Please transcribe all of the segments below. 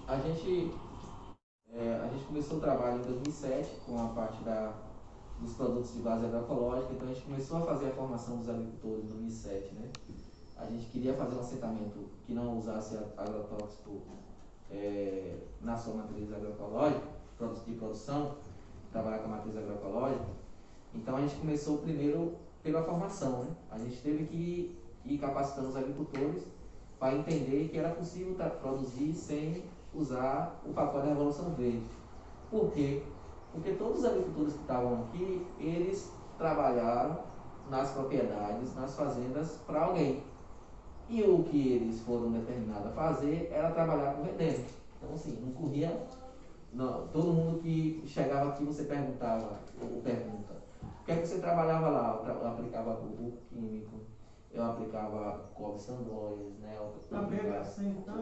A gente, a gente começou o trabalho em 2007 com a parte dos produtos de base agroecológica, então a gente começou a fazer a formação dos agricultores em 2007, né? A gente queria fazer um assentamento que não usasse agrotóxico na sua matriz agroecológica, produtos de produção, trabalhar com a matriz agroecológica. Então a gente começou primeiro pela formação, né? A gente teve que ir capacitando os agricultores para entender que era possível produzir sem usar o pacote da Revolução Verde. Por quê? Porque todos os agricultores que estavam aqui, eles trabalharam nas propriedades, nas fazendas para alguém. E o que eles foram determinados a fazer era trabalhar com veneno. Então, assim, não corria. Não, todo mundo que chegava aqui, você perguntava, ou pergunta, o que é que você trabalhava lá? Eu aplicava adubo químico, eu aplicava cobre sandóis, né? Eu aplicava o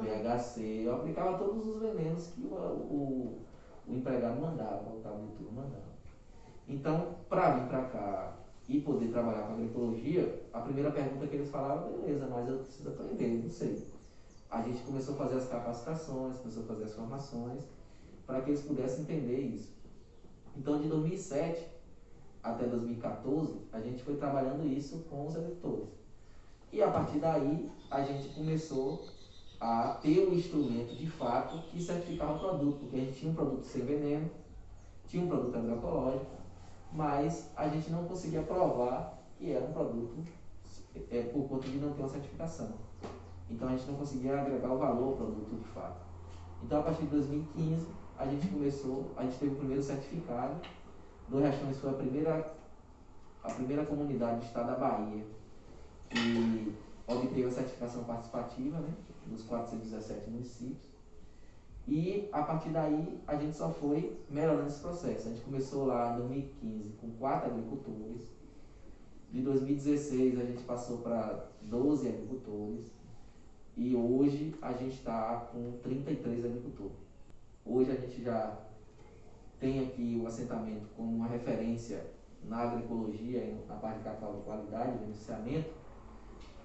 BHC, eu aplicava todos os venenos que o empregado mandava, o cabo de tudo mandava. Então, para vir para cá e poder trabalhar com agroecologia, a primeira pergunta que eles falavam, beleza, mas eu preciso aprender, não sei. A gente começou a fazer as capacitações, começou a fazer as formações, para que eles pudessem entender isso. Então, de 2007 até 2014, a gente foi trabalhando isso com os agricultores. E a partir daí, a gente começou a ter um instrumento de fato que certificava o produto, porque a gente tinha um produto sem veneno, tinha um produto agroecológico, mas a gente não conseguia provar que era um produto por conta de não ter uma certificação. Então a gente não conseguia agregar o valor ao produto de fato. Então a partir de 2015 a gente teve o primeiro certificado. Do Restões foi a primeira comunidade do estado da Bahia que obteve a certificação participativa, né, dos 417 municípios. E a partir daí a gente só foi melhorando esse processo. A gente começou lá em 2015 com 4 agricultores. De 2016 a gente passou para 12 agricultores. E hoje a gente está com 33 agricultores. Hoje a gente já tem aqui o assentamento como uma referência na agroecologia, na parte de cacau de qualidade, beneficiamento.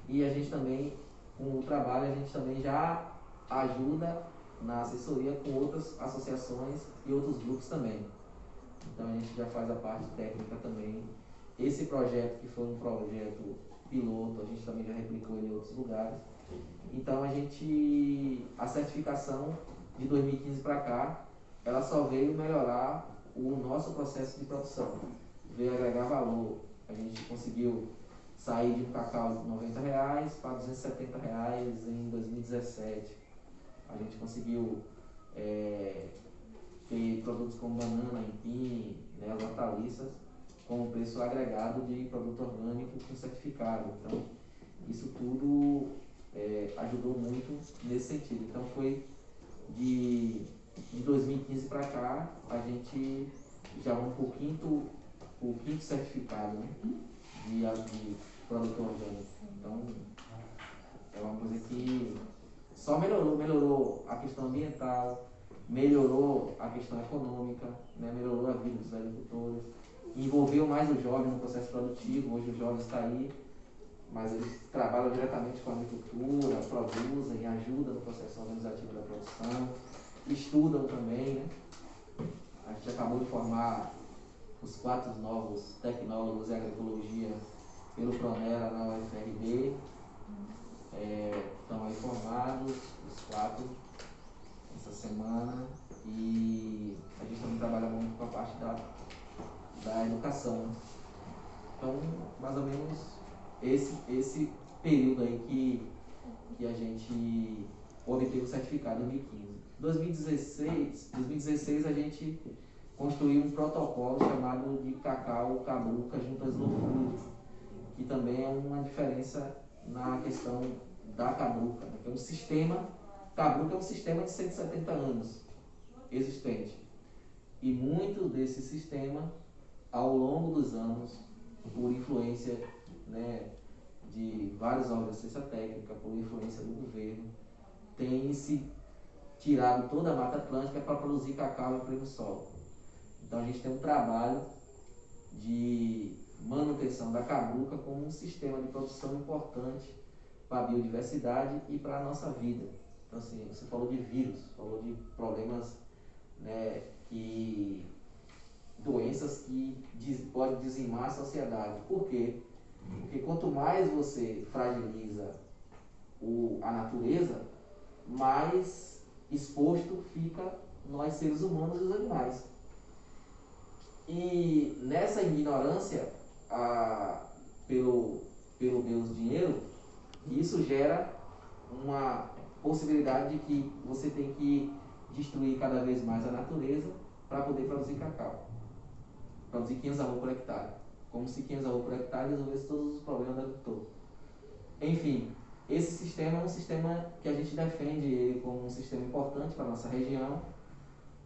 E a gente também, com o trabalho, a gente também já ajuda na assessoria com outras associações e outros grupos também. Então a gente já faz a parte técnica também. Esse projeto, que foi um projeto piloto, a gente também já replicou ele em outros lugares. Então a certificação de 2015 para cá, ela só veio melhorar o nosso processo de produção, veio agregar valor. A gente conseguiu sair de um cacau de R$ 90 para R$ 270 em 2017. A gente conseguiu ter produtos como banana, aipim, né, as hortaliças, com preço agregado de produto orgânico com certificado. Então, isso tudo ajudou muito nesse sentido. Então, foi de 2015 para cá, a gente já vamos por quinto certificado, né, de produto orgânico. Então, é uma coisa que só melhorou a questão ambiental, melhorou a questão econômica, né, melhorou a vida dos agricultores, envolveu mais o jovem no processo produtivo. Hoje o jovem está aí, mas eles trabalham diretamente com a agricultura, produzem, ajudam no processo organizativo da produção, estudam também, né? A gente acabou de formar os 4 novos tecnólogos em agroecologia pelo Pronera na UFRB. Estão aí formados, os 4, essa semana. E a gente também trabalha muito com a parte da educação. Então, mais ou menos esse período aí que a gente obteve o certificado em 2015. 2016 a gente construiu um protocolo chamado de Cacau Cabruca Juntas no Fruto, que também é uma diferença na questão da cabruca, né? Que é um sistema, cabruca é um sistema de 170 anos existente. E muito desse sistema, ao longo dos anos, por influência, né, de vários órgãos de assistência técnica, por influência do governo, tem se tirado toda a Mata Atlântica para produzir cacau em pleno solo. Então a gente tem um trabalho de manutenção da cabruca como um sistema de produção importante para a biodiversidade e para a nossa vida. Então, assim, você falou de vírus, falou de problemas, né, doenças que podem dizimar a sociedade. Por quê? Porque quanto mais você fragiliza a natureza, mais exposto fica nós seres humanos e os animais. E nessa ignorância pelo Deus dinheiro, isso gera uma possibilidade de que você tem que destruir cada vez mais a natureza para poder produzir cacau. Produzir 500 arroz por hectare. Como se 500 arroz por hectare resolvesse todos os problemas do agricultor. Enfim, esse sistema é um sistema que a gente defende ele como um sistema importante para a nossa região.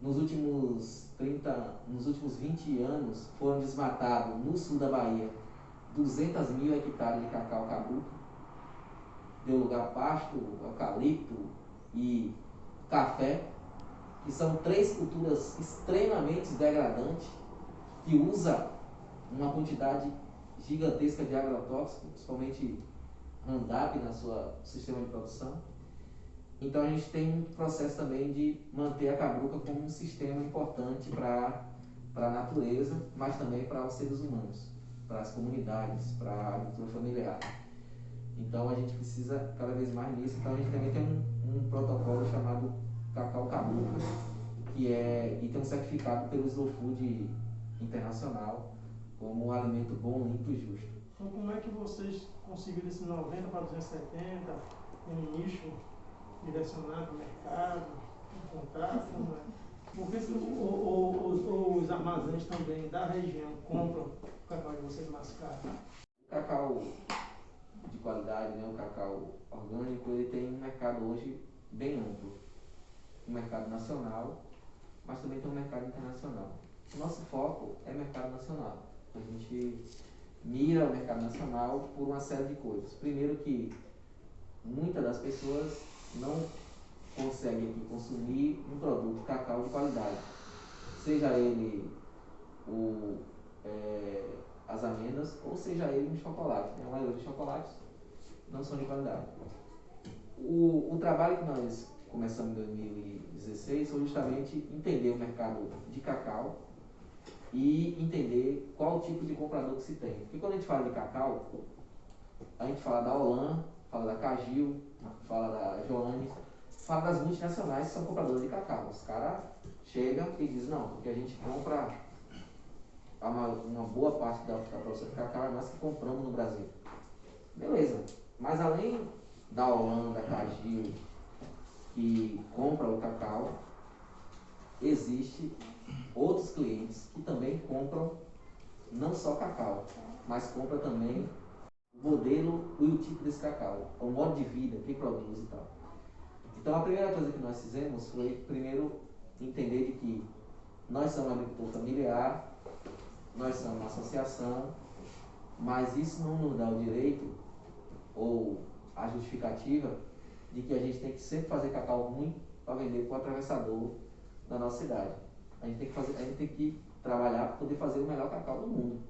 Nos últimos 20 anos, foram desmatados no sul da Bahia 200 mil hectares de cacau cabuco. Deu lugar a pasto, eucalipto e café, que são 3 culturas extremamente degradantes, que usa uma quantidade gigantesca de agrotóxicos, principalmente Roundup na sua sistema de produção. Então a gente tem um processo também de manter a cabruca como um sistema importante para a natureza, mas também para os seres humanos, para as comunidades, para a agricultura familiar. Então a gente precisa cada vez mais nisso. Então a gente também tem um protocolo chamado Cacau Cabruca, e tem um certificado pelo Slow Food Internacional como um alimento bom, limpo e justo. Então como é que vocês conseguiram esse 90 para 270, um nicho direcionado ao mercado, um contrato? Porque os armazéns também da região compram o cacau de vocês mais caro? O cacau de qualidade, né, o cacau orgânico, ele tem um mercado hoje bem amplo. Um mercado nacional, mas também tem um mercado internacional. O nosso foco é mercado nacional. A gente mira o mercado nacional por uma série de coisas. Primeiro que muitas das pessoas não conseguem aqui consumir um produto cacau de qualidade. Seja ele as amêndoas ou seja ele um chocolate. A maioria dos chocolates não são de qualidade. O trabalho que nós começamos em 2016 foi justamente entender o mercado de cacau e entender qual tipo de comprador que se tem. Porque quando a gente fala de cacau, a gente fala da Olan, fala da Cagil, fala da Joanes, fala das multinacionais que são compradoras de cacau. Os caras chegam e dizem, não, porque a gente compra uma boa parte da produção de cacau é nós que compramos no Brasil. Beleza, mas além da Olan, da Cagil, que compra o cacau, existe outros clientes que também compram não só cacau, mas compram também o modelo e o tipo desse cacau, o modo de vida, quem produz e tal. Então a primeira coisa que nós fizemos foi primeiro entender de que nós somos um agricultor familiar, nós somos uma associação, mas isso não nos dá o direito ou a justificativa de que a gente tem que sempre fazer cacau ruim para vender para o atravessador da nossa cidade. A gente tem que trabalhar para poder fazer o melhor cacau do mundo,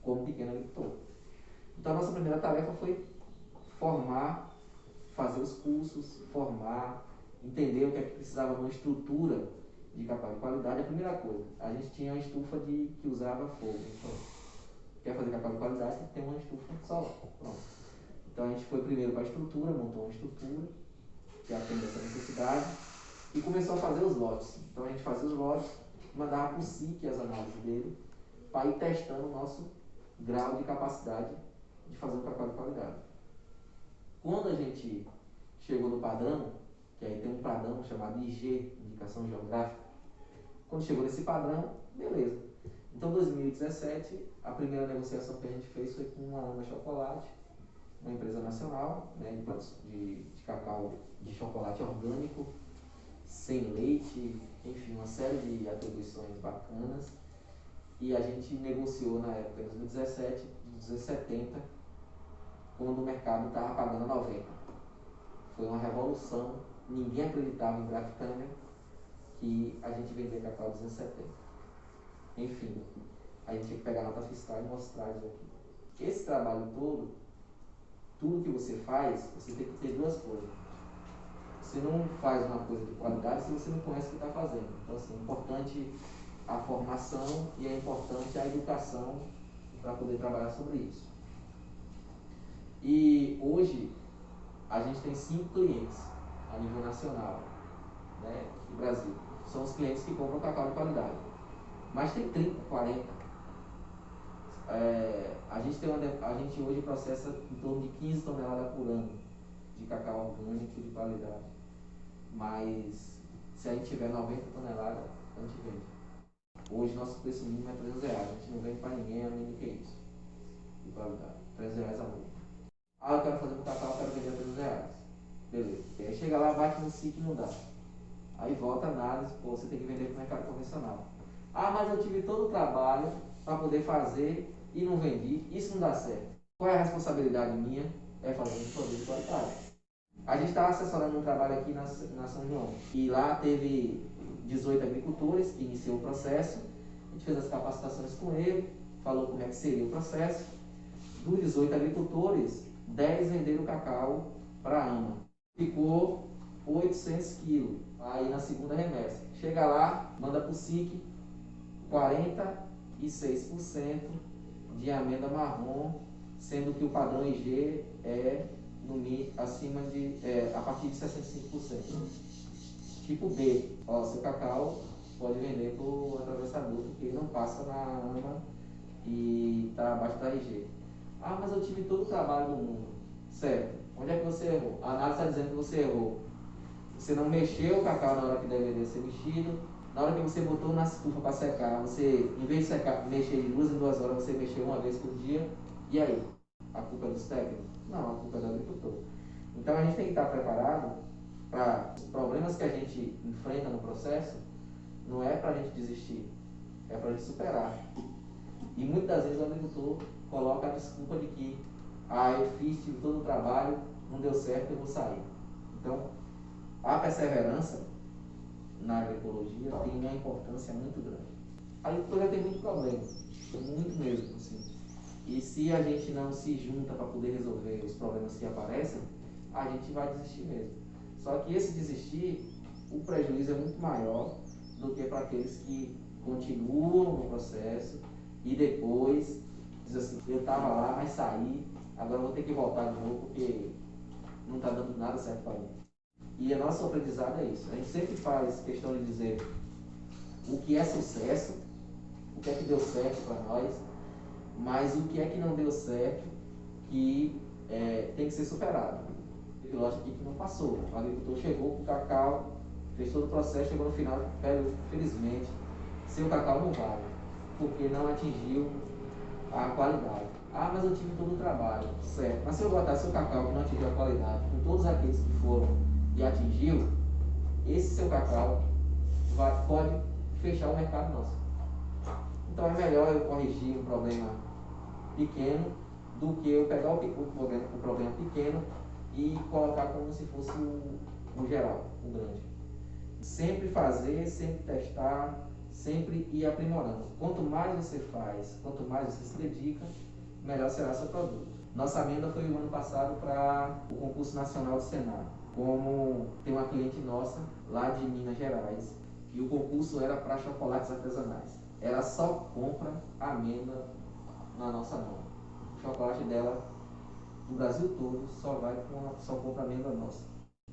como pequeno agricultor. Então a nossa primeira tarefa foi formar, fazer os cursos, formar, entender o que é que precisava de uma estrutura de cacau de qualidade. A primeira coisa, a gente tinha uma estufa que usava fogo. Então, quer fazer cacau de qualidade, tem que ter uma estufa solar. Pronto. Então a gente foi primeiro para a estrutura, montou uma estrutura que atende essa necessidade e começou a fazer os lotes. Então a gente fazia os lotes, mandava para o SIC as análises dele, para ir testando o nosso grau de capacidade de fazer um cacau de qualidade. Quando a gente chegou no padrão, que aí tem um padrão chamado IG, Indicação Geográfica, quando chegou nesse padrão, beleza. Então, em 2017, a primeira negociação que a gente fez foi com a Ana Chocolate, uma empresa nacional, né, de cacau de chocolate orgânico, sem leite, enfim, uma série de atribuições bacanas. E a gente negociou na época, em 2017, 270, quando o mercado estava pagando 90. Foi uma revolução, ninguém acreditava em Black Câmara que a gente vendia cacau 270. Enfim, a gente tinha que pegar a nota fiscal e mostrar isso aqui. Esse trabalho todo, tudo que você faz, você tem que ter duas coisas. Você não faz uma coisa de qualidade se você não conhece o que está fazendo. Então, assim, é importante a formação e é importante a educação para poder trabalhar sobre isso. E hoje a gente tem 5 clientes a nível nacional, né, no Brasil. São os clientes que compram cacau de qualidade. Mas tem 30, 40. A gente hoje processa em torno de 15 toneladas por ano de cacau orgânico de qualidade. Mas se a gente tiver 90 toneladas, a gente vende. Hoje nosso preço mínimo é R$300. A gente não vende para ninguém a menos que isso. De qualidade. R$300 a multa. Ah, eu quero fazer um cacau, eu quero vender a R$300. Beleza. E aí chega lá, bate no SIC e não dá. Aí volta a análise, pô, você tem que vender para o mercado convencional. Ah, mas eu tive todo o trabalho para poder fazer e não vendi. Isso não dá certo. Qual é a responsabilidade minha? É fazer um produto de qualidade. A gente estava assessorando um trabalho aqui na São João. E lá teve 18 agricultores que iniciou o processo. A gente fez as capacitações com ele, falou como é que seria o processo. Dos 18 agricultores, 10 venderam cacau para a AMA. Ficou 800 quilos. Aí na segunda remessa. Chega lá, manda para o SIC 46% de amêndoa marrom, sendo que o padrão IG é acima de, a partir de 65%. Tipo B, ó, seu cacau pode vender para o atravessador, porque não passa na AMA e está abaixo da IG. Ah, mas eu tive todo o trabalho do mundo. Certo. Onde é que você errou? A análise está dizendo que você errou. Você não mexeu o cacau na hora que deveria ser mexido. Na hora que você botou na estufa para secar, você, em vez de secar, mexer de 2 em 2 horas, você mexeu uma vez por dia. E aí? A culpa é dos técnicos? Não, a culpa é do agricultor. Então a gente tem que estar preparado para os problemas que a gente enfrenta no processo. Não é para a gente desistir, é para a gente superar. E muitas das vezes o agricultor coloca a desculpa de que eu tive todo o trabalho, não deu certo, eu vou sair. Então, a perseverança na agroecologia tem uma importância muito grande. A agricultura tem muito problema, muito mesmo, assim. E se a gente não se junta para poder resolver os problemas que aparecem, a gente vai desistir mesmo. Só que esse desistir, o prejuízo é muito maior do que para aqueles que continuam no processo e depois dizem assim, eu estava lá, mas saí, agora vou ter que voltar de novo porque não está dando nada certo para mim. E a nossa aprendizado é isso. A gente sempre faz questão de dizer o que é sucesso, o que é que deu certo para nós, mas o que é que não deu certo que tem que ser superado. Teve loja aqui que não passou. O agricultor chegou com o cacau, fez todo o processo, chegou no final, felizmente, seu cacau não vale, porque não atingiu a qualidade. Ah, mas eu tive todo o trabalho, certo. Mas se eu botar seu cacau que não atingiu a qualidade, com todos aqueles que foram e atingiu, esse seu cacau pode fechar o mercado nosso. Então é melhor eu corrigir um problema pequeno do que eu pegar o problema pequeno e colocar como se fosse o geral, o grande. Sempre fazer, sempre testar, sempre ir aprimorando. Quanto mais você faz, quanto mais você se dedica, melhor será seu produto. Nossa amenda foi o ano passado para o concurso nacional do Senar. Como tem uma cliente nossa lá de Minas Gerais e o concurso era para chocolates artesanais. Ela só compra amêndoa na nossa mão. O chocolate dela, do Brasil todo, só compra amêndoa nossa.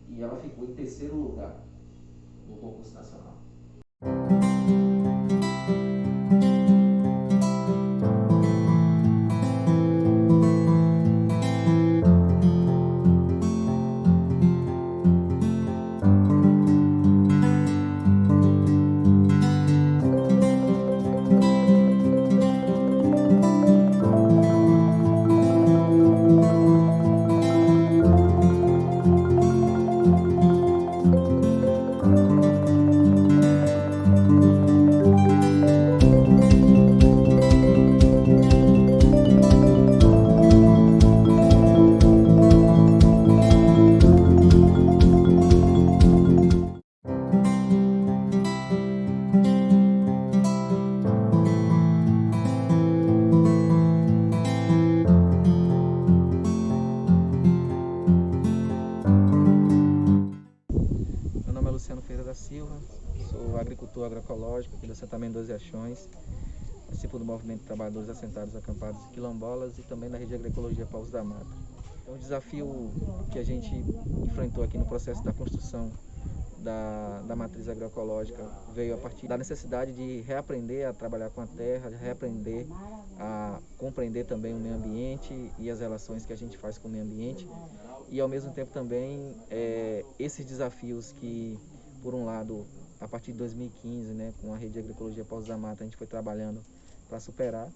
E ela ficou em 3º lugar no concurso nacional. agroecológica, aqui do assentamento 12 Achões, participo do movimento de trabalhadores assentados, acampados e quilombolas e também da rede de agroecologia Paus da Mata. Então, o desafio que a gente enfrentou aqui no processo da construção da matriz agroecológica veio a partir da necessidade de reaprender a trabalhar com a terra, de reaprender a compreender também o meio ambiente e as relações que a gente faz com o meio ambiente e ao mesmo tempo também esses desafios que, por um lado, a partir de 2015, né, com a rede de agroecologia Paus da Mata, a gente foi trabalhando para superar.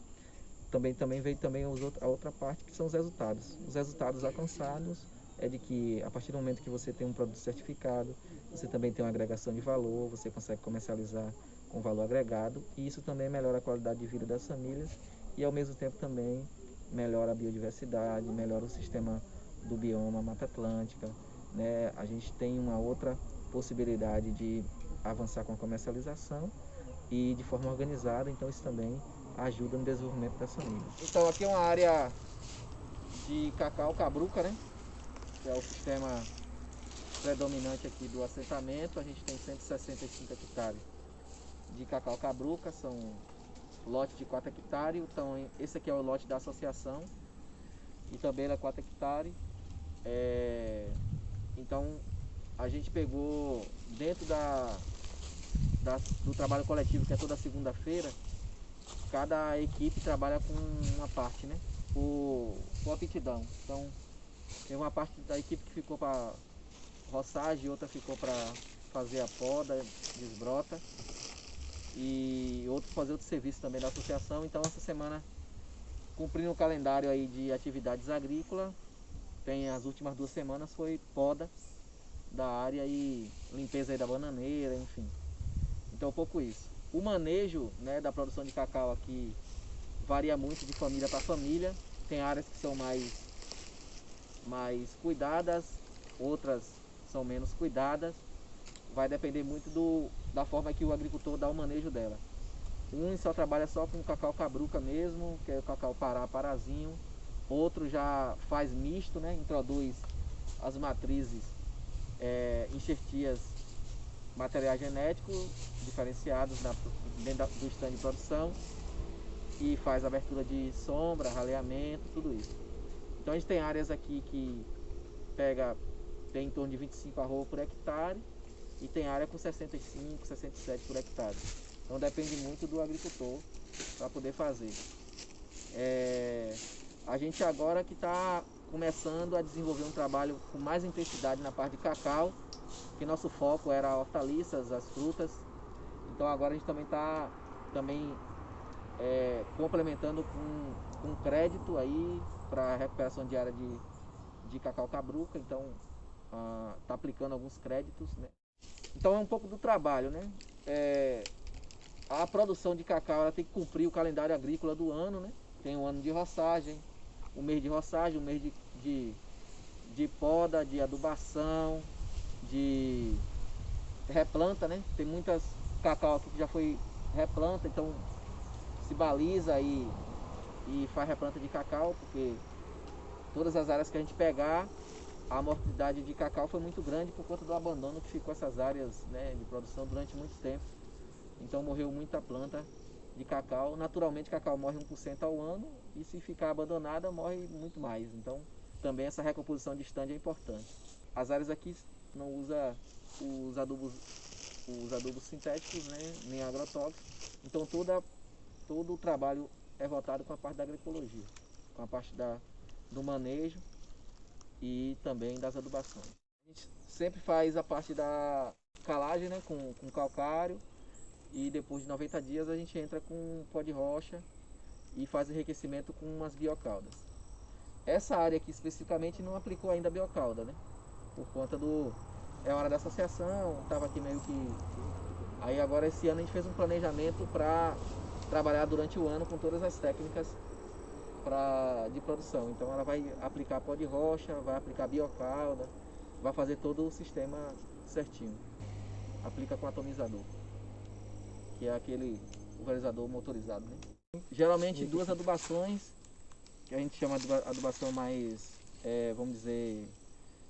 Também veio também a outra parte, que são os resultados. Os resultados alcançados é de que, a partir do momento que você tem um produto certificado, você também tem uma agregação de valor, você consegue comercializar com valor agregado, e isso também melhora a qualidade de vida das famílias e, ao mesmo tempo, também melhora a biodiversidade, melhora o sistema do bioma Mata Atlântica, né? A gente tem uma outra possibilidade de avançar com a comercialização e de forma organizada, então isso também ajuda no desenvolvimento das famílias. Então aqui é uma área de cacau cabruca, né? Que é o sistema predominante aqui do assentamento. A gente tem 165 hectares de cacau cabruca, são lotes de 4 hectares. Então esse aqui é o lote da associação e também é 4 hectares. Então a gente pegou dentro do trabalho coletivo, que é toda segunda-feira, cada equipe trabalha com uma parte, né? Por aptidão. Então tem uma parte da equipe que ficou para roçagem, outra ficou para fazer a poda, desbrota, e outro fazer outro serviço também da associação. Então essa semana, cumprindo o calendário aí de atividades agrícolas, tem as últimas 2 semanas foi poda da área e limpeza aí da bananeira, enfim. Então um pouco isso. O manejo, né, da produção de cacau aqui varia muito de família para família. Tem áreas que são mais cuidadas, outras são menos cuidadas. Vai depender muito da forma que o agricultor dá o manejo dela. Um só trabalha só com cacau cabruca mesmo, que é o cacau parazinho. Outro já faz misto, né, introduz as matrizes enxertias, materiais genéticos diferenciados dentro do estande de produção e faz abertura de sombra, raleamento, tudo isso. Então a gente tem áreas aqui que tem em torno de 25 arrobas por hectare e tem área com 65, 67 por hectare. Então depende muito do agricultor para poder fazer. A gente agora que está começando a desenvolver um trabalho com mais intensidade na parte de cacau, que nosso foco era hortaliças, as frutas. Então agora a gente também está complementando com crédito aí para recuperação de área de cacau cabruca. Então está aplicando alguns créditos, né? Então é um pouco do trabalho, né? A produção de cacau ela tem que cumprir o calendário agrícola do ano, né? Tem um ano de roçagem, o mês de roçagem, o mês de poda, de adubação, de replanta, né? Tem muitas cacau aqui que já foi replanta, então se baliza e faz replanta de cacau, porque todas as áreas que a gente pegar, a mortalidade de cacau foi muito grande por conta do abandono que ficou essas áreas, né, de produção durante muito tempo. Então morreu muita planta de cacau. Naturalmente cacau morre 1% ao ano e se ficar abandonada morre muito mais. Então também essa recomposição de estande é importante. As áreas aqui não usam os adubos sintéticos, né, nem agrotóxicos. Então todo o trabalho é voltado com a parte da agroecologia, com a parte do manejo e também das adubações. A gente sempre faz a parte da calagem, né, com calcário, e depois de 90 dias a gente entra com pó de rocha e faz o enriquecimento com umas biocaudas. Essa área aqui especificamente não aplicou ainda a biocauda, né, por conta é hora da associação, estava aqui meio que... Aí agora esse ano a gente fez um planejamento para trabalhar durante o ano com todas as técnicas de produção. Então ela vai aplicar pó de rocha, vai aplicar biocauda, vai fazer todo o sistema certinho. Aplica com atomizador, que é aquele pulverizador motorizado, né? Geralmente 2 adubações, que a gente chama de adubação mais, vamos dizer,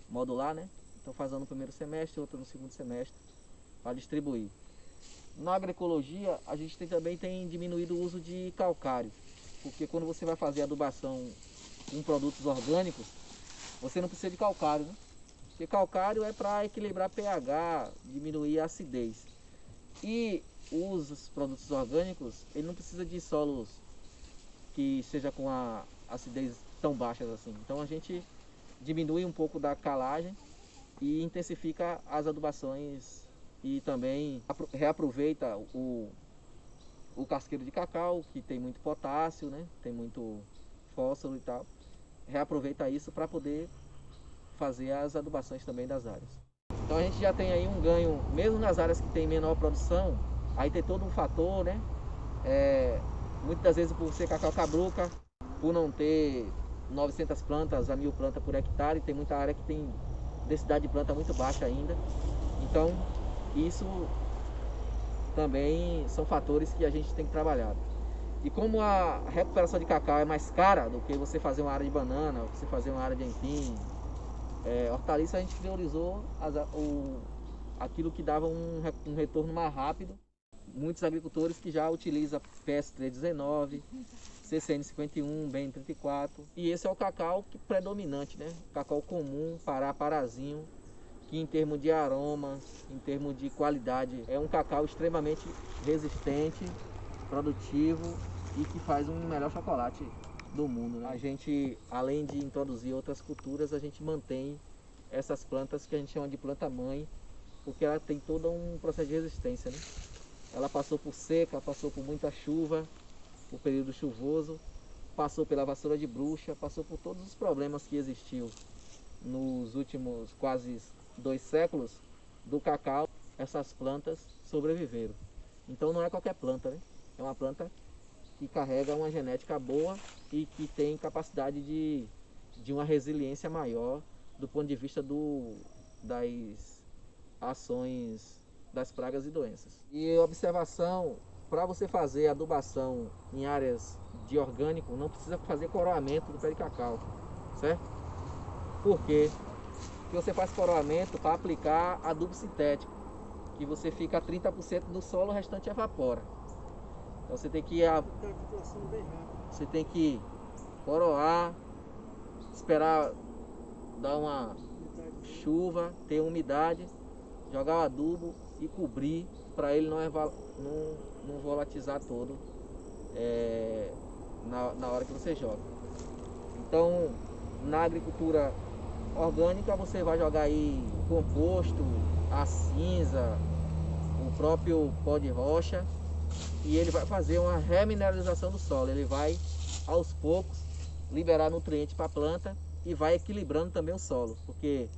modular, né? Então faz um no primeiro semestre, outro no segundo semestre, para distribuir. Na agroecologia, a gente também tem diminuído o uso de calcário, porque quando você vai fazer adubação com produtos orgânicos, você não precisa de calcário, né? Porque calcário é para equilibrar pH, diminuir a acidez. E os produtos orgânicos, ele não precisa de solos que seja com a acidez tão baixas assim. Então a gente diminui um pouco da calagem e intensifica as adubações e também reaproveita o casqueiro de cacau, que tem muito potássio, né? Tem muito fósforo e tal. Reaproveita isso para poder fazer as adubações também das áreas. Então a gente já tem aí um ganho, mesmo nas áreas que tem menor produção, aí tem todo um fator, né? Muitas das vezes por ser cacau cabruca, por não ter 900 plantas a 1000 plantas por hectare, tem muita área que tem densidade de planta muito baixa ainda. Então isso também são fatores que a gente tem que trabalhar. E como a recuperação de cacau é mais cara do que você fazer uma área de banana, você fazer uma área de aipim, hortaliça, a gente priorizou aquilo que dava um retorno mais rápido. Muitos agricultores que já utilizam PS319, CCN51, BN34. E esse é o cacau predominante, né? Cacau comum, Pará-Parazinho, que em termos de aromas, em termos de qualidade, é um cacau extremamente resistente, produtivo e que faz um melhor chocolate do mundo, né? A gente, além de introduzir outras culturas, a gente mantém essas plantas que a gente chama de planta-mãe, porque ela tem todo um processo de resistência, né? Ela passou por seca, passou por muita chuva, o período chuvoso, passou pela vassoura de bruxa, passou por todos os problemas que existiu nos últimos quase 2 séculos do cacau. Essas plantas sobreviveram. Então não é qualquer planta, né? É uma planta que carrega uma genética boa e que tem capacidade de uma resiliência maior do ponto de vista das ações das pragas e doenças. E observação, para você fazer adubação em áreas de orgânico, não precisa fazer coroamento do pé de cacau, certo? Por quê? Porque você faz coroamento para aplicar adubo sintético, que você fica a 30% do solo, o restante evapora. Então você tem que coroar, esperar dar uma chuva, ter umidade, jogar o adubo e cobrir para ele não volatizar todo na hora que você joga. Então, na agricultura orgânica, você vai jogar aí o composto, a cinza, o próprio pó de rocha, e ele vai fazer uma remineralização do solo. Ele vai, aos poucos, liberar nutrientes para a planta e vai equilibrando também o solo, porque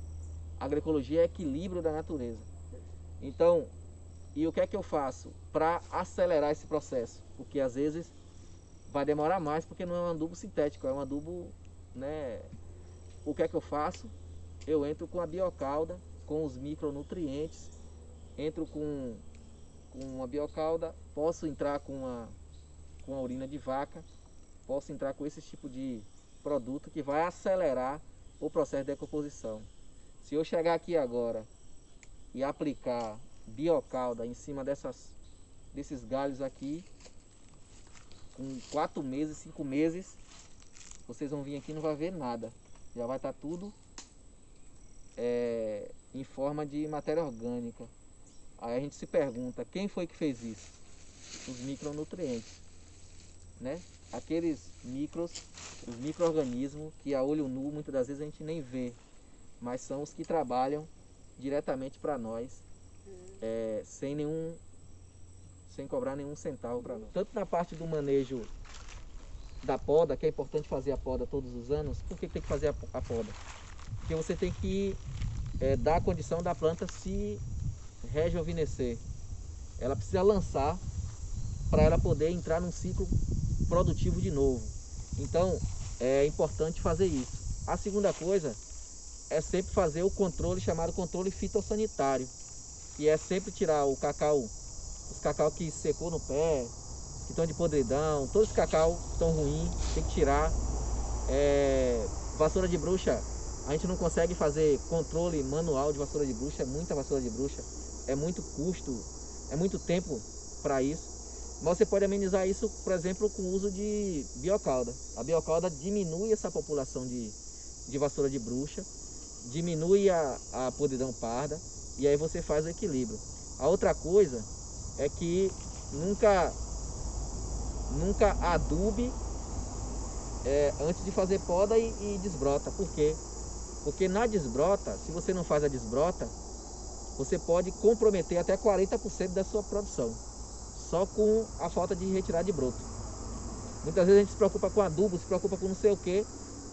a agroecologia é equilíbrio da natureza. Então, e o que é que eu faço para acelerar esse processo? Porque às vezes vai demorar mais, porque não é um adubo sintético, é um adubo, né? O que é que eu faço? Eu entro com a biocauda, com os micronutrientes, entro com a biocauda, posso entrar com a urina de vaca, posso entrar com esse tipo de produto que vai acelerar o processo de decomposição. Se eu chegar aqui agora e aplicar biocauda em cima desses galhos aqui, com 4 meses, 5 meses, vocês vão vir aqui e não vai ver nada. Já vai estar tudo em forma de matéria orgânica. Aí a gente se pergunta, quem foi que fez isso? Os micronutrientes, né? Aqueles os micro-organismos que a olho nu muitas das vezes a gente nem vê, mas são os que trabalham diretamente para nós, sem cobrar nenhum centavo para nós. Tanto na parte do manejo da poda, que é importante fazer a poda todos os anos. Por que tem que fazer a poda? Porque você tem que dar a condição da planta se rejuvenescer. Ela precisa lançar para ela poder entrar num ciclo produtivo de novo. Então é importante fazer isso. A segunda coisa é sempre fazer o controle chamado controle fitossanitário, que é sempre tirar os cacau que secou no pé, que estão de podridão, todos os cacau que estão ruins, tem que tirar. Vassoura de bruxa, a gente não consegue fazer controle manual de vassoura de bruxa, é muita vassoura de bruxa, é muito custo, é muito tempo para isso. Mas você pode amenizar isso, por exemplo, com o uso de biocauda. A biocauda diminui essa população de vassoura de bruxa, diminui a podridão parda, e aí você faz o equilíbrio. A outra coisa é que nunca adube antes de fazer poda e desbrota. Por quê? Porque na desbrota, se você não faz a desbrota, você pode comprometer até 40% da sua produção, só com a falta de retirar de broto. Muitas vezes a gente se preocupa com adubo, se preocupa com não sei o que,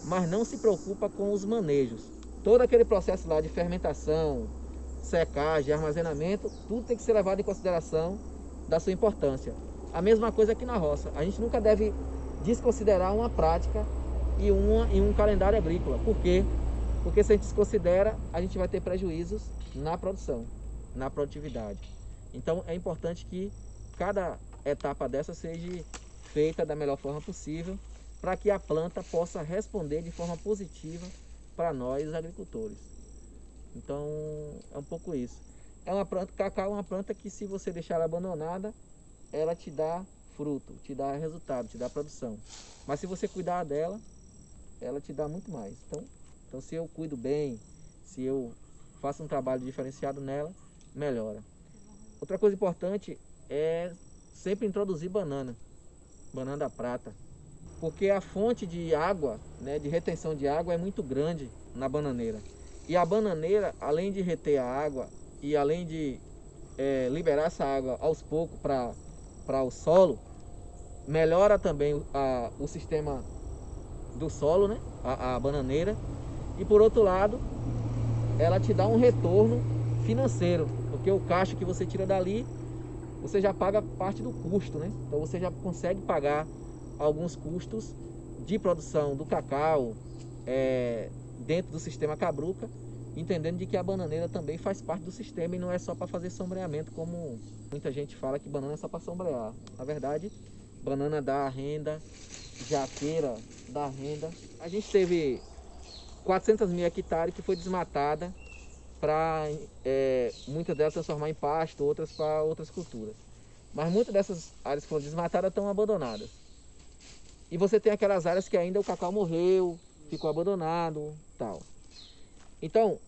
mas não se preocupa com os manejos. Todo aquele processo lá de fermentação, secagem, armazenamento, tudo tem que ser levado em consideração da sua importância. A mesma coisa aqui na roça. A gente nunca deve desconsiderar uma prática e um calendário agrícola. Por quê? Porque se a gente desconsidera, a gente vai ter prejuízos na produção, na produtividade. Então é importante que cada etapa dessa seja feita da melhor forma possível, para que a planta possa responder de forma positiva para nós agricultores. Então é um pouco isso. Cacau é uma planta que, se você deixar ela abandonada, ela te dá fruto, te dá resultado, te dá produção. Mas se você cuidar dela, ela te dá muito mais. Então se eu cuido bem, se eu faço um trabalho diferenciado nela, melhora. Outra coisa importante é sempre introduzir banana da prata, porque a fonte de água, de retenção de água, é muito grande na bananeira. E a bananeira, além de reter a água e além de liberar essa água aos poucos para o solo, melhora também o sistema do solo, a bananeira. E por outro lado, ela te dá um retorno financeiro, porque o cacho que você tira dali, você já paga parte do custo, Então você já consegue pagar alguns custos de produção do cacau dentro do sistema Cabruca, entendendo de que a bananeira também faz parte do sistema e não é só para fazer sombreamento, como muita gente fala que banana é só para sombrear. Na verdade, banana dá renda, jaqueira dá renda. A gente teve 400 mil hectares que foi desmatada para muitas delas transformar em pasto, outras para outras culturas. Mas muitas dessas áreas que foram desmatadas estão abandonadas. E você tem aquelas áreas que ainda o cacau morreu, ficou abandonado, tal. Então,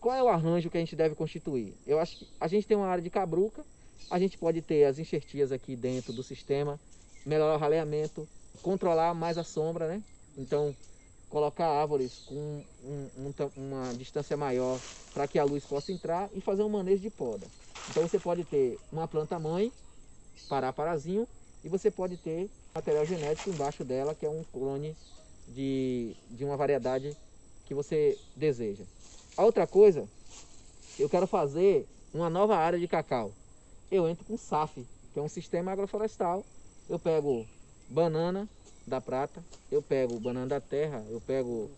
qual é o arranjo que a gente deve constituir? Eu acho que a gente tem uma área de cabruca, a gente pode ter as enxertias aqui dentro do sistema, melhorar o raleamento, controlar mais a sombra, Então, colocar árvores com uma distância maior para que a luz possa entrar e fazer um manejo de poda. Então você pode ter uma planta mãe, parazinho, e você pode ter material genético embaixo dela, que é um clone de uma variedade que você deseja. A outra coisa, eu quero fazer uma nova área de cacau. Eu entro com SAF, que é um sistema agroflorestal. Eu pego banana da prata, eu pego banana da terra, eu pego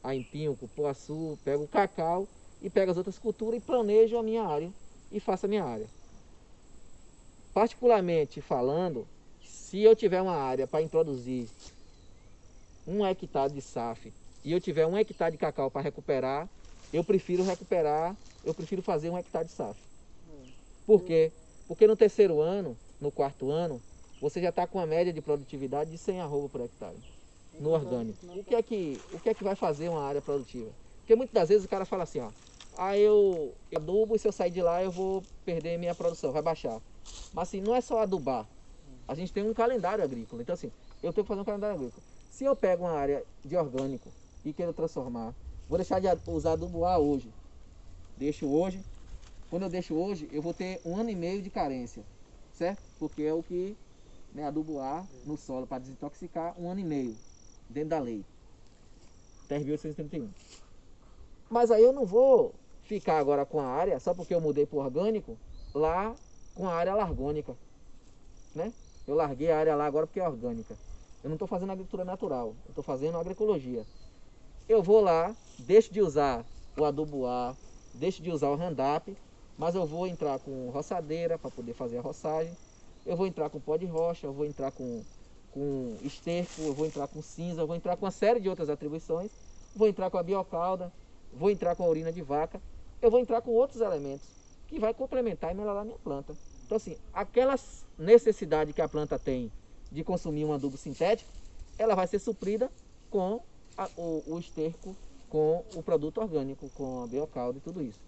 aipim, cupuaçu, pego cacau e pego as outras culturas e planejo a minha área e faço a minha área. Particularmente falando, se eu tiver uma área para introduzir 1 hectare de SAF e eu tiver 1 hectare de cacau para recuperar, eu prefiro fazer 1 hectare de SAF. Por quê? Porque no terceiro ano, no quarto ano, você já está com uma média de produtividade de 100 arroba por hectare, no orgânico. O que é que vai fazer uma área produtiva? Porque muitas das vezes o cara fala assim, eu adubo e se eu sair de lá eu vou perder minha produção, vai baixar. Mas assim, não é só adubar. A gente tem um calendário agrícola. Então assim, eu tenho que fazer um calendário agrícola. Se eu pego uma área de orgânico e quero transformar, vou deixar de usar adubo A hoje. Deixo hoje. Quando eu deixo hoje, eu vou ter 1 ano e meio de carência, certo? Porque é o que adubo A no solo para desintoxicar 1 ano e meio, dentro da lei. TRB 831. Mas aí eu não vou ficar agora com a área, só porque eu mudei para o orgânico, lá com a área largônica, Eu larguei a área lá agora porque é orgânica. Eu não estou fazendo agricultura natural, eu estou fazendo agroecologia. Eu vou lá, deixo de usar o adubo A, deixo de usar o Roundup, mas eu vou entrar com roçadeira para poder fazer a roçagem. Eu vou entrar com pó de rocha, eu vou entrar com esterco, eu vou entrar com cinza, eu vou entrar com uma série de outras atribuições, vou entrar com a biocauda, vou entrar com a urina de vaca, eu vou entrar com outros elementos que vai complementar e melhorar a minha planta. Então assim, aquela necessidade que a planta tem de consumir um adubo sintético, ela vai ser suprida com o esterco, com o produto orgânico, com a biocalda e tudo isso.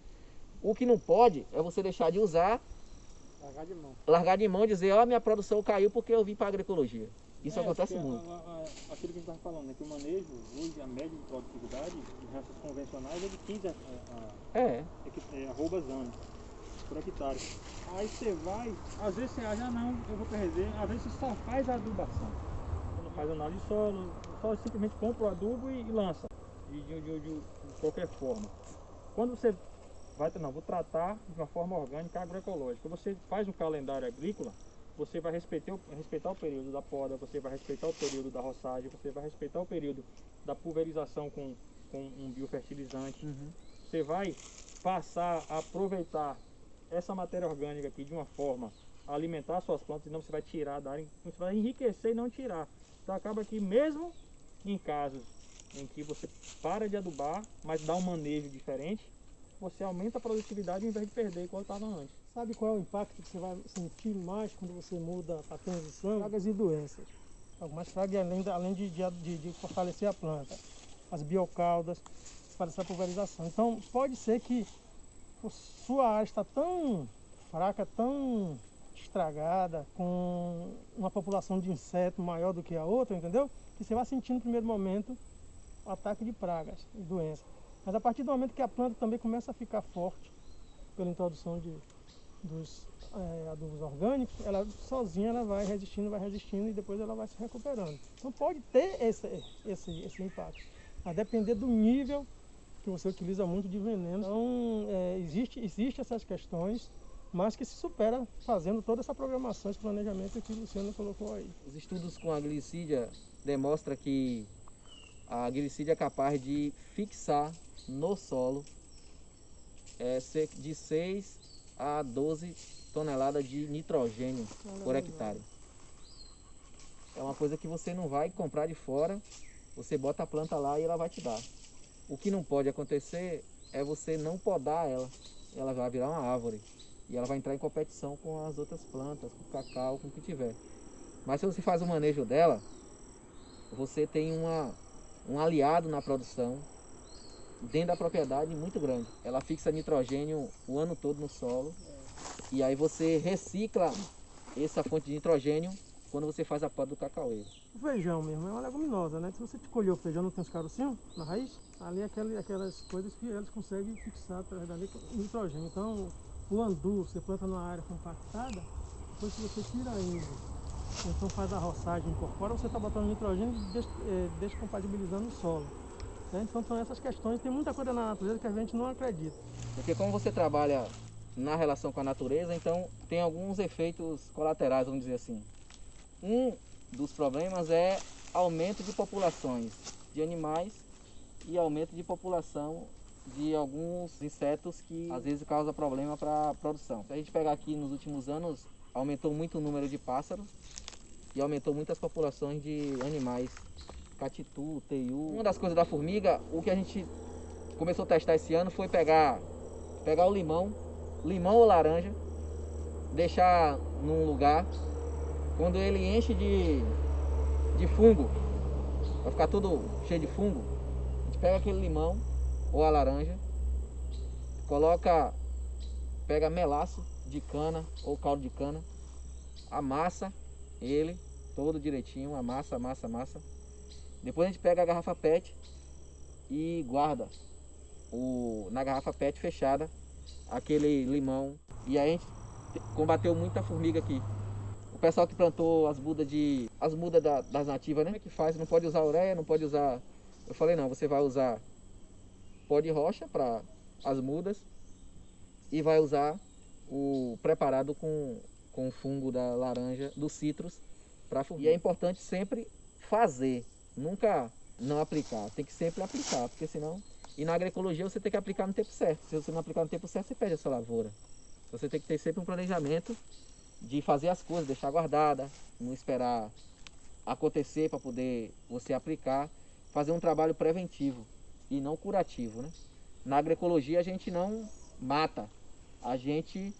O que não pode é você deixar de usar, largar de mão e dizer, ó, minha produção caiu porque eu vim para a agroecologia. Isso acontece muito. Aquilo que a gente estava falando, né, que o manejo, hoje, a média de produtividade de raças convencionais é de 15 arrobas ano por hectare. Aí você vai, às vezes você acha, não, eu vou perder, às vezes você só faz a adubação. Você não faz análise de solo, só simplesmente compra o adubo e lança, de qualquer forma. Quando você vai, não, vou tratar de uma forma orgânica agroecológica, você faz um calendário agrícola, você vai respeitar o período da poda, você vai respeitar o período da roçagem, você vai respeitar o período da pulverização com um biofertilizante. Você vai passar a aproveitar essa matéria orgânica aqui de uma forma a alimentar suas plantas, e não você vai tirar da área, você vai enriquecer e não tirar. Então acaba que mesmo em casos em que você para de adubar, mas dá um manejo diferente, você aumenta a produtividade ao invés de perder igual estava antes. Sabe qual é o impacto que você vai sentir mais quando você muda a transição? Pragas e doenças. Algumas pragas, além de fortalecer a planta, as biocaldas, para essa pulverização. Então, pode ser que a sua área está tão fraca, tão estragada, com uma população de insetos maior do que a outra, entendeu? Que você vai sentir no primeiro momento o ataque de pragas e doenças. Mas a partir do momento que a planta também começa a ficar forte, pela introdução dos adubos orgânicos, ela sozinha ela vai resistindo e depois ela vai se recuperando. Então pode ter esse impacto, a depender do nível que você utiliza muito de veneno. Então existe essas questões, mas que se supera fazendo toda essa programação, esse planejamento que o Luciano colocou aí. Os estudos com a glicídia demonstram que a glicídia é capaz de fixar no solo de 6 a 12 toneladas de nitrogênio por hectare. É uma coisa que você não vai comprar de fora, você bota a planta lá e ela vai te dar. O que não pode acontecer é você não podar ela vai virar uma árvore e ela vai entrar em competição com as outras plantas, com o cacau, com o que tiver. Mas se você faz o manejo dela, você tem um aliado na produção dentro da propriedade muito grande. Ela fixa nitrogênio o ano todo no solo e aí você recicla essa fonte de nitrogênio quando você faz a poda do cacaueiro. O feijão mesmo é uma leguminosa, né? Se você colher o feijão, não tem os carocinhos na raiz, ali aquelas coisas que eles conseguem fixar através dali o nitrogênio. Então o andu, você planta numa área compactada, depois que você tira ele, então faz a roçagem, incorpora, você está botando nitrogênio e descompatibilizando o solo. Então são essas questões, tem muita coisa na natureza que a gente não acredita. Porque como você trabalha na relação com a natureza, então tem alguns efeitos colaterais, vamos dizer assim. Um dos problemas é aumento de populações de animais e aumento de população de alguns insetos que às vezes causam problema para a produção. Se a gente pegar aqui nos últimos anos, aumentou muito o número de pássaros e aumentou muito as populações de animais, catitu, teiu. Uma das coisas da formiga, o que a gente começou a testar esse ano foi pegar o limão ou laranja, deixar num lugar, quando ele enche de fungo, vai ficar tudo cheio de fungo, a gente pega aquele limão ou a laranja, pega melaço de cana ou caldo de cana, amassa ele todo direitinho, amassa. Depois a gente pega a garrafa PET e guarda na garrafa PET fechada aquele limão. E aí a gente combateu muita formiga aqui. O pessoal que plantou as mudas das nativas, né? Como é que faz? Não pode usar ureia, não pode usar... Eu falei, não, você vai usar pó de rocha para as mudas e vai usar o preparado com o fungo da laranja, do citros, para formiga. E é importante sempre fazer, nunca não aplicar. Tem que sempre aplicar, porque senão... E na agroecologia você tem que aplicar no tempo certo. Se você não aplicar no tempo certo, você perde a sua lavoura. Você tem que ter sempre um planejamento de fazer as coisas, deixar guardada, não esperar acontecer para poder você aplicar, fazer um trabalho preventivo e não curativo, né? Na agroecologia a gente não mata, a gente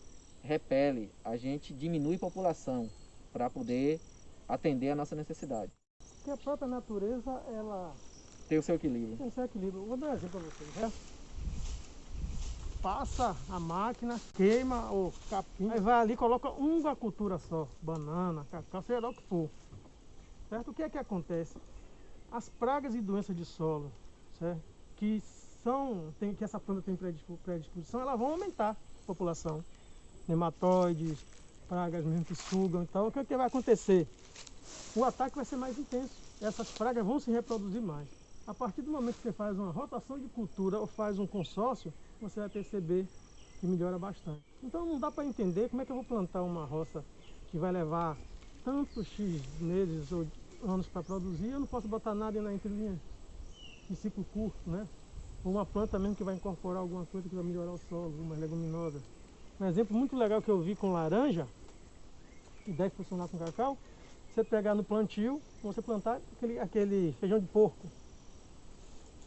repele, a gente diminui população para poder atender a nossa necessidade. Porque a própria natureza, ela Ter o seu equilíbrio. tem seu equilíbrio. Vou dar um exemplo para vocês, né? Passa a máquina, queima o capim, aí vai ali e coloca uma cultura só, banana, cacau, seja lá o que for. Certo? O que é que acontece? As pragas e doenças de solo, certo? Que essa planta tem predisposição, elas vão aumentar a população. Nematóides, pragas mesmo que sugam e tal. O que é que vai acontecer? O ataque vai ser mais intenso. Essas pragas vão se reproduzir mais. A partir do momento que você faz uma rotação de cultura ou faz um consórcio, você vai perceber que melhora bastante. Então não dá para entender como é que eu vou plantar uma roça que vai levar tantos X meses ou anos para produzir, eu não posso botar nada na entrelinha de ciclo curto, né? Ou uma planta mesmo que vai incorporar alguma coisa que vai melhorar o solo, uma leguminosa. Um exemplo muito legal que eu vi com laranja, que deve funcionar com cacau, você pegar no plantio, você plantar aquele feijão de porco,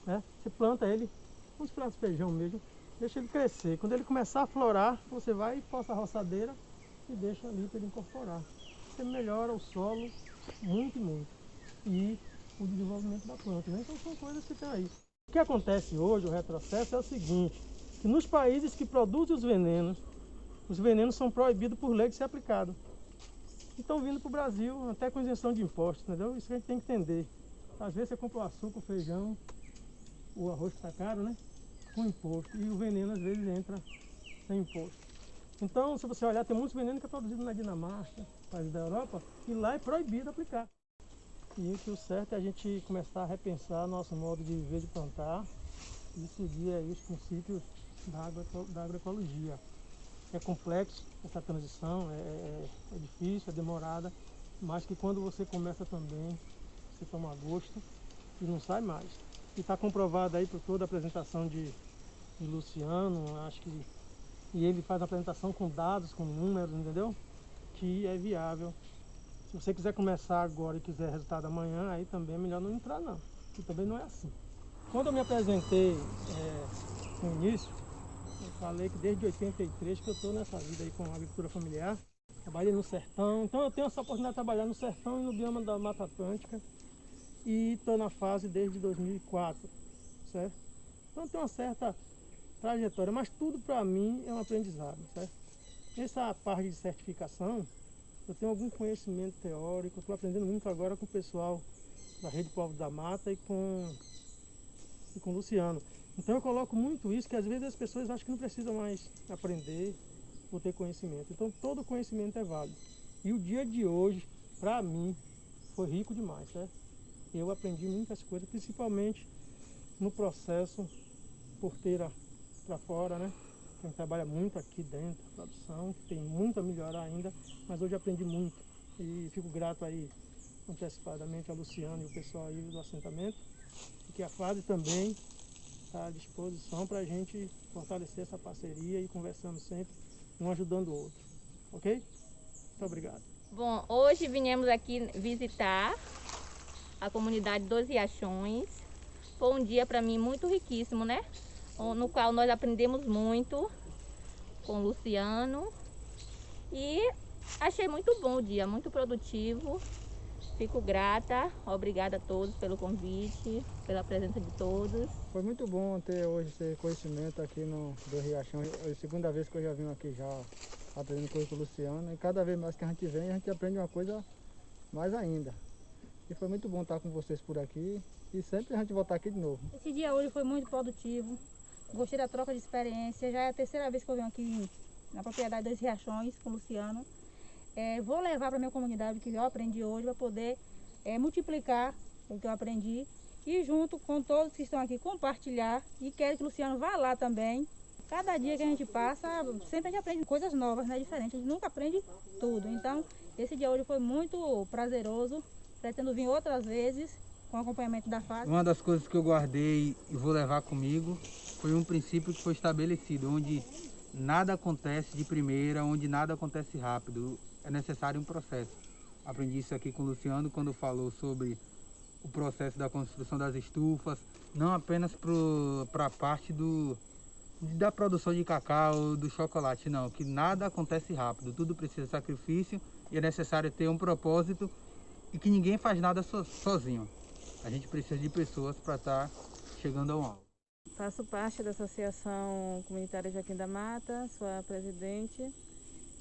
né? Você planta ele, como se fosse feijão mesmo, deixa ele crescer. Quando ele começar a florar, você vai e poça a roçadeira e deixa ali para ele incorporar. Você melhora o solo muito, muito. E o desenvolvimento da planta, né? Então são coisas que tem aí. O que acontece hoje, o retrocesso, é o seguinte, que nos países que produzem os venenos são proibidos por lei de ser aplicados. E estão vindo para o Brasil, até com isenção de impostos, entendeu? Isso que a gente tem que entender. Às vezes você compra o açúcar, o feijão, o arroz que está caro, né? Com imposto. E o veneno às vezes entra sem imposto. Então, se você olhar, tem muitos venenos que é produzido na Dinamarca, países da Europa, e lá é proibido aplicar. E o que o certo é a gente começar a repensar nosso modo de viver, de plantar, e seguir aí os princípios da agroecologia. É complexo essa transição, é difícil, é demorada, mas que quando você começa também, você toma gosto e não sai mais. E está comprovado aí por toda a apresentação de Luciano, acho que, e ele faz a apresentação com dados, com números, entendeu? Que é viável. Se você quiser começar agora e quiser resultado amanhã, aí também é melhor não entrar não, que também não é assim. Quando eu me apresentei no início, eu falei que desde 83 que eu estou nessa vida aí com a agricultura familiar. Trabalhei no sertão, então eu tenho essa oportunidade de trabalhar no sertão e no bioma da Mata Atlântica. E estou na fase desde 2004, certo? Então tem uma certa trajetória, mas tudo para mim é um aprendizado, certo? Essa parte de certificação, eu tenho algum conhecimento teórico, estou aprendendo muito agora com o pessoal da Rede Povos da Mata e com o Luciano. Então eu coloco muito isso, que às vezes as pessoas acham que não precisam mais aprender ou ter conhecimento. Então todo conhecimento é válido. E o dia de hoje, para mim, foi rico demais, certo? Eu aprendi muitas coisas, principalmente no processo porteira para fora, né? A gente trabalha muito aqui dentro da produção, tem muito a melhorar ainda, mas hoje aprendi muito. E fico grato aí antecipadamente a Luciano e o pessoal aí do assentamento, porque a fase também está à disposição para a gente fortalecer essa parceria e conversando sempre, um ajudando o outro. Ok? Muito obrigado. Bom, hoje viemos aqui visitar a comunidade dos Riachões. Foi um dia para mim muito riquíssimo, né? No qual nós aprendemos muito com o Luciano e achei muito bom o dia, muito produtivo. Fico grata, obrigada a todos pelo convite, pela presença de todos. Foi muito bom ter hoje esse conhecimento aqui do Riachão. É a segunda vez que eu já vim aqui já aprendendo coisa com o Luciano, e cada vez mais que a gente vem, a gente aprende uma coisa mais ainda. E foi muito bom estar com vocês por aqui e sempre a gente voltar aqui de novo. Esse dia hoje foi muito produtivo, gostei da troca de experiência, já é a terceira vez que eu venho aqui na propriedade dos Riachões com o Luciano. Vou levar para a minha comunidade o que eu aprendi hoje para poder multiplicar o que eu aprendi e junto com todos que estão aqui compartilhar, e quero que o Luciano vá lá também. Cada dia que a gente passa, sempre a gente aprende coisas novas, né, diferentes, a gente nunca aprende tudo. Então esse dia hoje foi muito prazeroso, pretendo vir outras vezes com acompanhamento da fase. Uma das coisas que eu guardei e vou levar comigo foi um princípio que foi estabelecido, onde nada acontece de primeira, onde nada acontece rápido, é necessário um processo. Aprendi isso aqui com o Luciano quando falou sobre o processo da construção das estufas, não apenas para a parte da produção de cacau, do chocolate, não, que nada acontece rápido, tudo precisa de sacrifício e é necessário ter um propósito e que ninguém faz nada sozinho. A gente precisa de pessoas para estar chegando ao alvo. Faço parte da Associação Comunitária Joaquim da Mata, sou a presidente.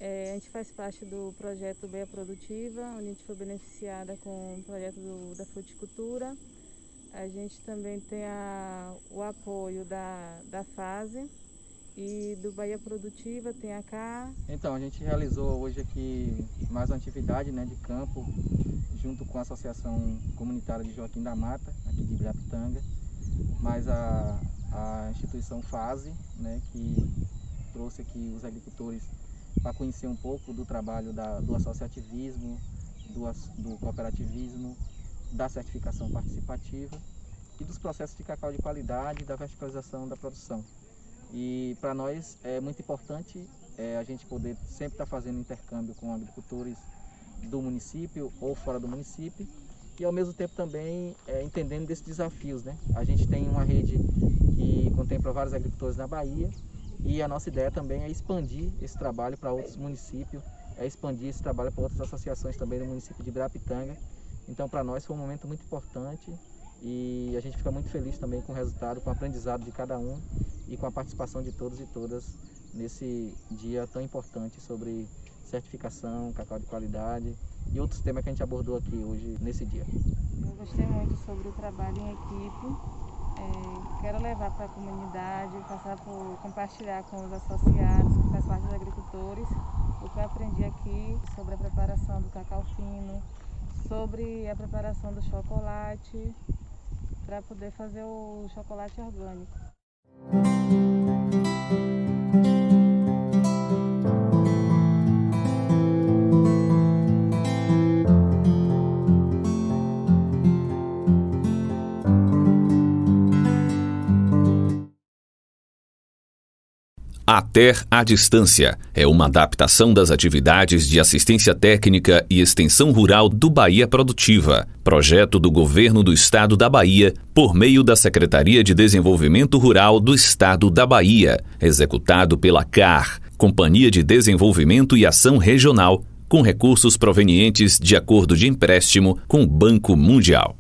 A gente faz parte do projeto Baía Produtiva, onde a gente foi beneficiada com o projeto da fruticultura. A gente também tem o apoio da FASE e do Baía Produtiva, tem a CAR. Então, a gente realizou hoje aqui mais uma atividade, né, de campo, junto com a Associação Comunitária de Joaquim da Mata, aqui de Ibirapitanga, mais a instituição FASE, né, que trouxe aqui os agricultores para conhecer um pouco do trabalho do associativismo, do cooperativismo, da certificação participativa e dos processos de cacau de qualidade e da verticalização da produção. E para nós é muito importante a gente poder sempre estar fazendo intercâmbio com agricultores do município ou fora do município e ao mesmo tempo também entendendo desses desafios, né? A gente tem uma rede que contempla vários agricultores na Bahia e a nossa ideia também é expandir esse trabalho para outros municípios, expandir esse trabalho para outras associações também no município de Ibirapitanga. Então, para nós foi um momento muito importante e a gente fica muito feliz também com o resultado, com o aprendizado de cada um e com a participação de todos e todas nesse dia tão importante sobre certificação, cacau de qualidade e outros temas que a gente abordou aqui hoje nesse dia. Eu gostei muito sobre o trabalho em equipe. Quero levar para a comunidade, compartilhar com os associados, que faz parte dos agricultores, o que eu aprendi aqui sobre a preparação do cacau fino, sobre a preparação do chocolate, para poder fazer o chocolate orgânico. A Ter à Distância é uma adaptação das atividades de assistência técnica e extensão rural do Baía Produtiva, projeto do Governo do Estado da Bahia, por meio da Secretaria de Desenvolvimento Rural do Estado da Bahia, executado pela CAR, Companhia de Desenvolvimento e Ação Regional, com recursos provenientes de acordo de empréstimo com o Banco Mundial.